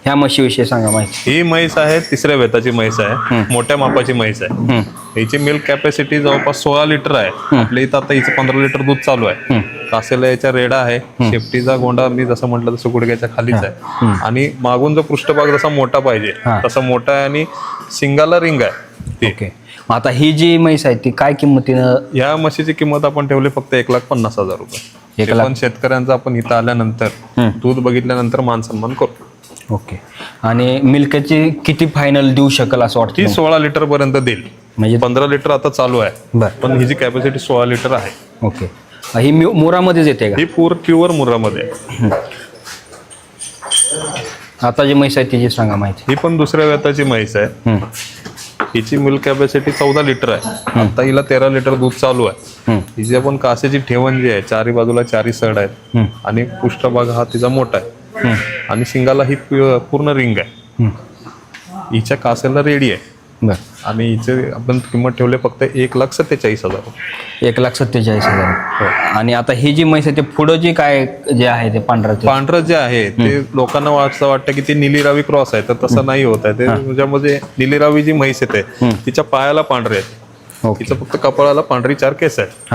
ह्या म्हशीविषयी सांगा माहिती. ही म्हैस आहे तिसऱ्या वेताची म्हैस आहे, मोठ्या मापाची म्हैस आहे. हिची मिल्क कॅपॅसिटी जवळपास 16 लिटर आहे. आपल्या इथं आता हिचं 15 लिटर दूध चालू आहे. कासेला याच्या रेडा आहे, शेपटीचा गोंडा मी जसं म्हटलं तसं गुडघ्याच्या खालीच आहे. आणि मागून जो पृष्ठभाग जसा मोठा पाहिजे तसा मोठा आहे आणि सिंगाला रिंग आहे ती. ओके. मग आता ही जी म्हैस आहे ती काय किंमतीनं? या म्हशीची किंमत आपण ठेवली फक्त 1,50,000 रुपये. 1,00,000. पण शेतकऱ्यांचं आपण इथं आल्यानंतर दूध बघितल्यानंतर मान सन्मान करतो. ओके. आणि मिल्कची किती फायनल देऊ शकेल असं वाटतं? ही 16 लिटर पर्यंत देईल. म्हणजे 15 लिटर आता चालू आहे, बरं. पण हिची कॅपॅसिटी 16 लिटर आहे. ओके. ही मोरामध्येच येते का? ही प्युअर मुरामध्ये आहे. आता जी म्हैस आहे तिची सांगा माहिती. ही पण दुसऱ्या वेताची म्हैस आहे. हिची मिल्क कॅपॅसिटी 14 लिटर आहे. आता हिला 13 लिटर दूध चालू आहे. हिची आपण कासेची ठेवण जी आहे, चारी बाजूला चारी सड आहेत आणि पृष्ठभाग हा तिचा मोठा आहे आणि शिंगाला ही पूर्ण रिंग आहे. हिच्या कासेला रेडी आहे. बरं. आणि हिचे आपण किंमत ठेवले फक्त 1,47,000 रुपये. 1,47,000. आणि आता ही जी म्हैस आहे ते पुढं जी काय जे आहे ते पांढरं जे आहे ते लोकांना असं वाटतं की ती निलीरावी क्रॉस आहे, तर तसं नाही होत आहे. ते त्याच्यामध्ये निलीरावी जी म्हैस येते तिच्या पायाला पांढरे आहेत, तिचं फक्त कपाळाला पांढरी 4 केस आहेत.